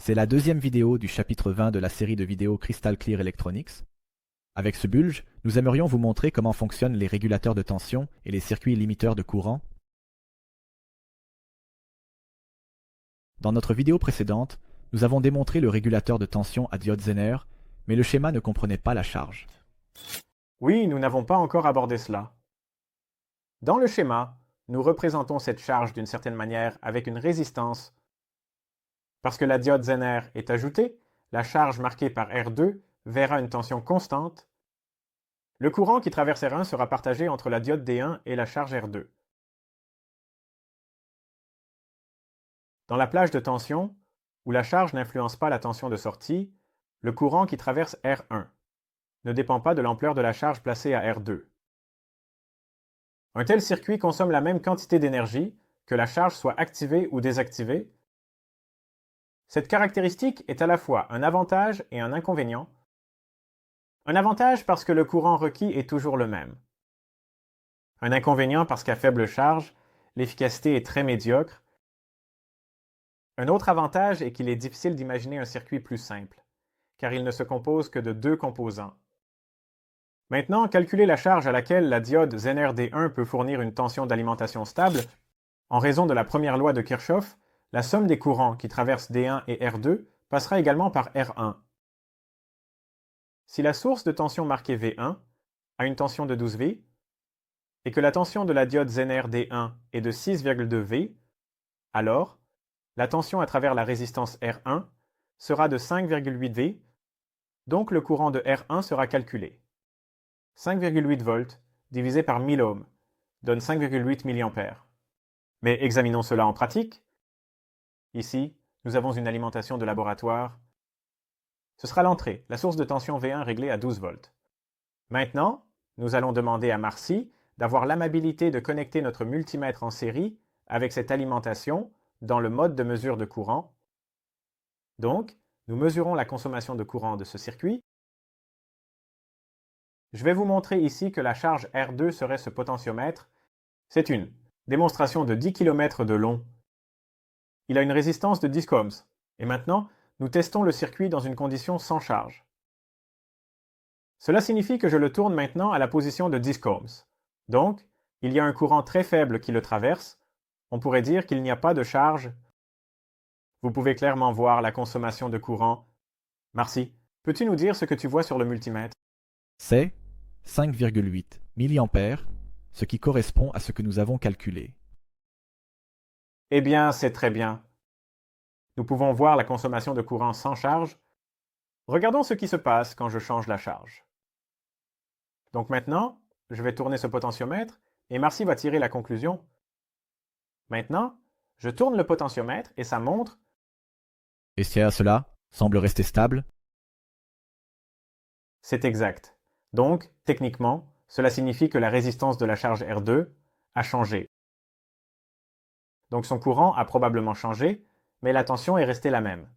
C'est la deuxième vidéo du chapitre 20 de la série de vidéos Crystal Clear Electronics. Avec ce bulge, nous aimerions vous montrer comment fonctionnent les régulateurs de tension et les circuits limiteurs de courant. Dans notre vidéo précédente, nous avons démontré le régulateur de tension à diode Zener, mais le schéma ne comprenait pas la charge. Oui, nous n'avons pas encore abordé cela. Dans le schéma, nous représentons cette charge d'une certaine manière avec une résistance. Parce que la diode Zener est ajoutée, la charge marquée par R2 verra une tension constante. Le courant qui traverse R1 sera partagé entre la diode D1 et la charge R2. Dans la plage de tension, où la charge n'influence pas la tension de sortie, le courant qui traverse R1 ne dépend pas de l'ampleur de la charge placée à R2. Un tel circuit consomme la même quantité d'énergie, que la charge soit activée ou désactivée. Cette caractéristique est à la fois un avantage et un inconvénient. Un avantage parce que le courant requis est toujours le même. Un inconvénient parce qu'à faible charge, l'efficacité est très médiocre. Un autre avantage est qu'il est difficile d'imaginer un circuit plus simple, car il ne se compose que de deux composants. Maintenant, calculer la charge à laquelle la diode Zener D1 peut fournir une tension d'alimentation stable. En raison de la première loi de Kirchhoff, la somme des courants qui traversent D1 et R2 passera également par R1. Si la source de tension marquée V1 a une tension de 12 V, et que la tension de la diode Zener D1 est de 6,2 V, alors la tension à travers la résistance R1 sera de 5,8 V, donc le courant de R1 sera calculé. 5,8 volts divisé par 1000 ohms donne 5,8 mA. Mais examinons cela en pratique. Ici, nous avons une alimentation de laboratoire. Ce sera l'entrée, la source de tension V1 réglée à 12 volts. Maintenant, nous allons demander à Marcy d'avoir l'amabilité de connecter notre multimètre en série avec cette alimentation dans le mode de mesure de courant. Donc, nous mesurons la consommation de courant de ce circuit. Je vais vous montrer ici que la charge R2 serait ce potentiomètre. C'est une démonstration de 10 km de long. Il a une résistance de 10 ohms. Et maintenant, nous testons le circuit dans une condition sans charge. Cela signifie que je le tourne maintenant à la position de 10 ohms. Donc, il y a un courant très faible qui le traverse. On pourrait dire qu'il n'y a pas de charge. Vous pouvez clairement voir la consommation de courant. Marcy, peux-tu nous dire ce que tu vois sur le multimètre? C'est 5,8 mA, ce qui correspond à ce que nous avons calculé. Eh bien, c'est très bien. Nous pouvons voir la consommation de courant sans charge. Regardons ce qui se passe quand je change la charge. Donc maintenant, je vais tourner ce potentiomètre et Marcy va tirer la conclusion. Maintenant, je tourne le potentiomètre et ça montre. Et cela semble rester stable. C'est exact. Donc, techniquement, cela signifie que la résistance de la charge R2 a changé. Donc son courant a probablement changé, mais la tension est restée la même.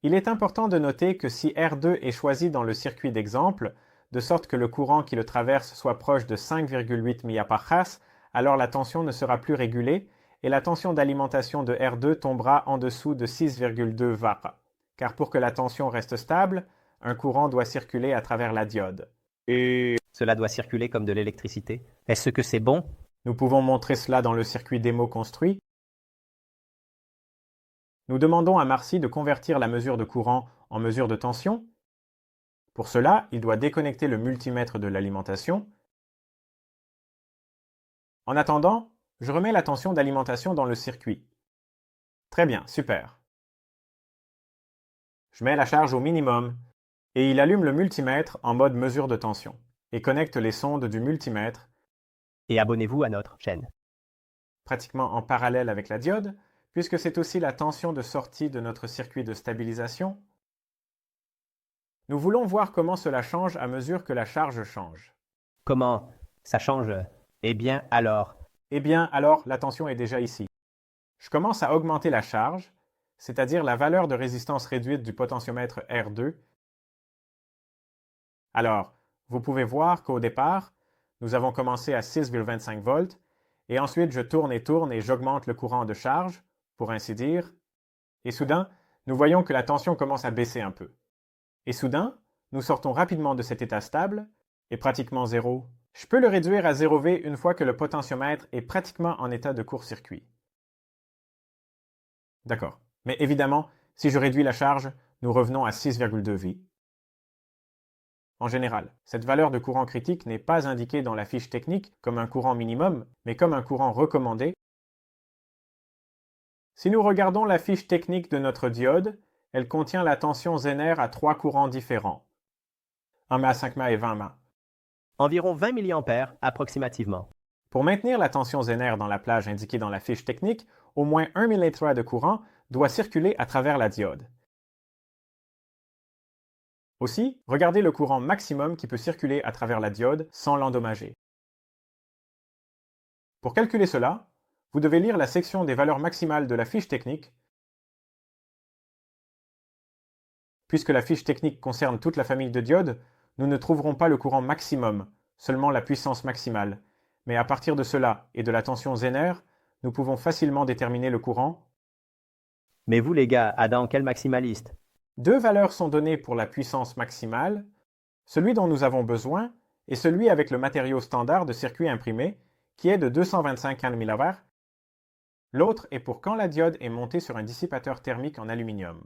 Il est important de noter que si R2 est choisi dans le circuit d'exemple, de sorte que le courant qui le traverse soit proche de 5,8 mA, alors la tension ne sera plus régulée et la tension d'alimentation de R2 tombera en dessous de 6,2 var. Car pour que la tension reste stable, un courant doit circuler à travers la diode. Et cela doit circuler comme de l'électricité. Est-ce que c'est bon? Nous pouvons montrer cela dans le circuit démo construit. Nous demandons à Marcy de convertir la mesure de courant en mesure de tension. Pour cela, il doit déconnecter le multimètre de l'alimentation. En attendant, je remets la tension d'alimentation dans le circuit. Très bien, super. Je mets la charge au minimum et il allume le multimètre en mode mesure de tension et connecte les sondes du multimètre. Et abonnez-vous à notre chaîne. Pratiquement en parallèle avec la diode, puisque c'est aussi la tension de sortie de notre circuit de stabilisation. Nous voulons voir comment cela change à mesure que la charge change. Comment ça change? Eh bien alors, la tension est déjà ici. Je commence à augmenter la charge, c'est-à-dire la valeur de résistance réduite du potentiomètre R2. Alors, vous pouvez voir qu'au départ, nous avons commencé à 6,25 volts, et ensuite je tourne et j'augmente le courant de charge. pour ainsi dire, et soudain, nous voyons que la tension commence à baisser un peu. Et soudain, nous sortons rapidement de cet état stable, et pratiquement zéro. Je peux le réduire à 0V une fois que le potentiomètre est pratiquement en état de court-circuit. D'accord. Mais évidemment, si je réduis la charge, nous revenons à 6,2V. En général, cette valeur de courant critique n'est pas indiquée dans la fiche technique comme un courant minimum, mais comme un courant recommandé. Si nous regardons la fiche technique de notre diode, elle contient la tension Zener à 3 courants différents. 1 mA, 5 mA et 20 mA. Environ 20 mA approximativement. Pour maintenir la tension Zener dans la plage indiquée dans la fiche technique, au moins 1 mA de courant doit circuler à travers la diode. Aussi, regardez le courant maximum qui peut circuler à travers la diode sans l'endommager. Pour calculer cela, vous devez lire la section des valeurs maximales de la fiche technique. Puisque la fiche technique concerne toute la famille de diodes, nous ne trouverons pas le courant maximum, seulement la puissance maximale. Mais à partir de cela et de la tension Zener, nous pouvons facilement déterminer le courant. Mais vous les gars, Adam, quel maximaliste? Deux valeurs sont données pour la puissance maximale, celui dont nous avons besoin et celui avec le matériau standard de circuit imprimé, qui est de 225 kmV. L'autre est pour quand la diode est montée sur un dissipateur thermique en aluminium.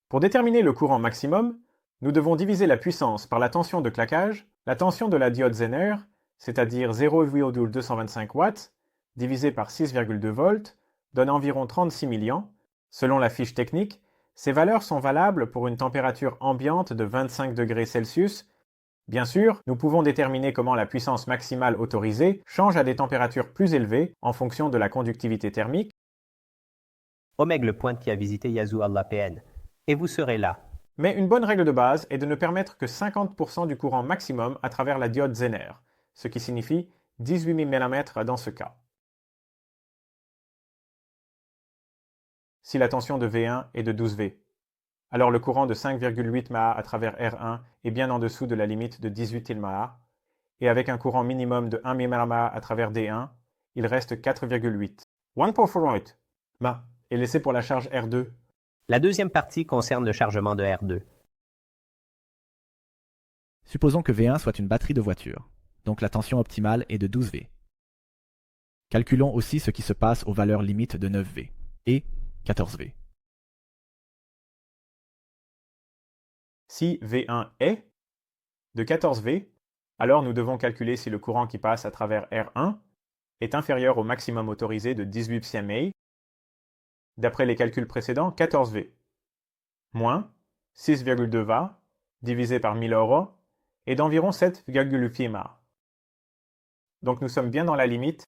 Pour déterminer le courant maximum, nous devons diviser la puissance par la tension de claquage, la tension de la diode Zener, c'est-à-dire 0,225 watts, divisé par 6,2 volts, donne environ 36 milliamps. Selon la fiche technique, ces valeurs sont valables pour une température ambiante de 25 degrés Celsius. Bien sûr, nous pouvons déterminer comment la puissance maximale autorisée change à des températures plus élevées en fonction de la conductivité thermique. Omeg le pointe qui a visité Yazoo Allah PN. Et vous serez là. Mais une bonne règle de base est de ne permettre que 50% du courant maximum à travers la diode Zener, ce qui signifie 18 000 mm dans ce cas. Si la tension de V1 est de 12V, alors le courant de 5,8 mA à travers R1 est bien en dessous de la limite de 18 mA, et avec un courant minimum de 1 mA à travers D1, il reste 4,8. 1.48 mA est laissé pour la charge R2. La deuxième partie concerne le chargement de R2. Supposons que V1 soit une batterie de voiture, donc la tension optimale est de 12V. Calculons aussi ce qui se passe aux valeurs limites de 9V et 14V. Si V1 est de 14V, alors nous devons calculer si le courant qui passe à travers R1 est inférieur au maximum autorisé de 18 psa, d'après les calculs précédents, 14V, moins 6,2 Va divisé par 1000 euros est d'environ 7,8 mA. Donc nous sommes bien dans la limite.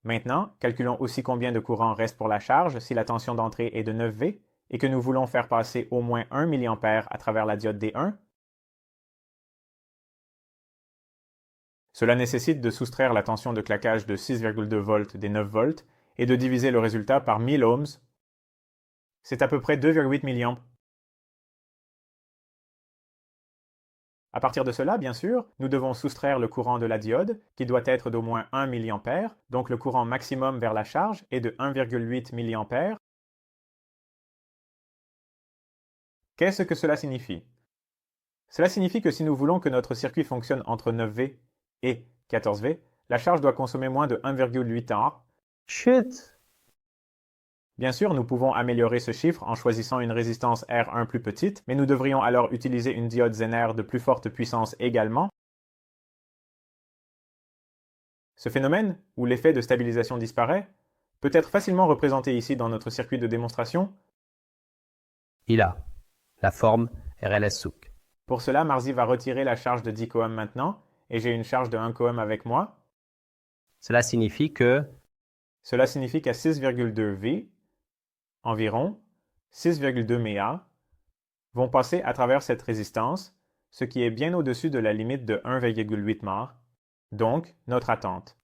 Maintenant, calculons aussi combien de courant reste pour la charge si la tension d'entrée est de 9V et que nous voulons faire passer au moins 1 mA à travers la diode D1. Cela nécessite de soustraire la tension de claquage de 6,2 volts des 9 volts et de diviser le résultat par 1000 ohms. C'est à peu près 2,8 milliamps. À partir de cela, bien sûr, nous devons soustraire le courant de la diode, qui doit être d'au moins 1 mA, donc le courant maximum vers la charge est de 1,8 mA. Qu'est-ce que cela signifie? Cela signifie que si nous voulons que notre circuit fonctionne entre 9V et 14V, la charge doit consommer moins de 1,8 Ah. Chut! Bien sûr, nous pouvons améliorer ce chiffre en choisissant une résistance R1 plus petite, mais nous devrions alors utiliser une diode Zener de plus forte puissance également. Ce phénomène, où l'effet de stabilisation disparaît, peut être facilement représenté ici dans notre circuit de démonstration. Il a la forme RLS-SOUC. Pour cela, Marzi va retirer la charge de 10 cohm maintenant, et j'ai une charge de 1 cohm avec moi. Cela signifie qu'à 6,2 V, environ 6,2 mA, vont passer à travers cette résistance, ce qui est bien au-dessus de la limite de 1,8 mA, donc notre attente,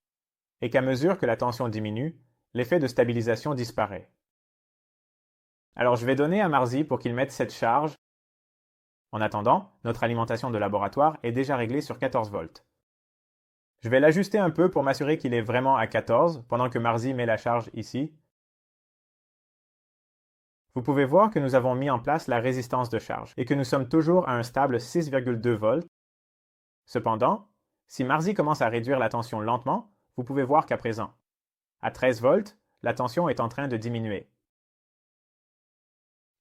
et qu'à mesure que la tension diminue, l'effet de stabilisation disparaît. Alors je vais donner à Marzi pour qu'il mette cette charge. En attendant, notre alimentation de laboratoire est déjà réglée sur 14 volts. Je vais l'ajuster un peu pour m'assurer qu'il est vraiment à 14 pendant que Marzi met la charge ici. Vous pouvez voir que nous avons mis en place la résistance de charge et que nous sommes toujours à un stable 6,2 volts. Cependant, si Marzi commence à réduire la tension lentement, vous pouvez voir qu'à présent, à 13 volts, la tension est en train de diminuer.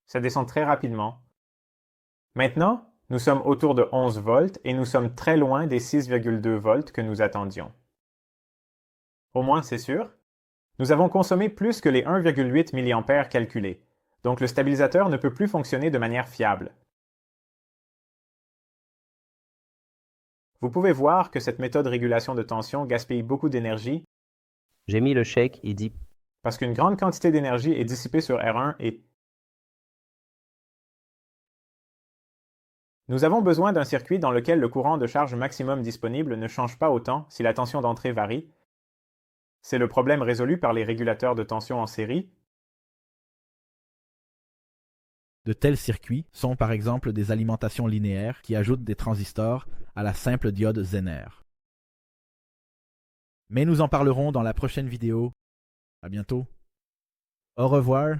Ça descend très rapidement. Maintenant, nous sommes autour de 11 volts et nous sommes très loin des 6,2 volts que nous attendions. Au moins, c'est sûr. Nous avons consommé plus que les 1,8 mA calculés, donc le stabilisateur ne peut plus fonctionner de manière fiable. Vous pouvez voir que cette méthode de régulation de tension gaspille beaucoup d'énergie J'ai mis le chèque et dit parce qu'une grande quantité d'énergie est dissipée sur R1 et nous avons besoin d'un circuit dans lequel le courant de charge maximum disponible ne change pas autant si la tension d'entrée varie. C'est le problème résolu par les régulateurs de tension en série. De tels circuits sont par exemple des alimentations linéaires qui ajoutent des transistors à la simple diode Zener. Mais nous en parlerons dans la prochaine vidéo. À bientôt. Au revoir.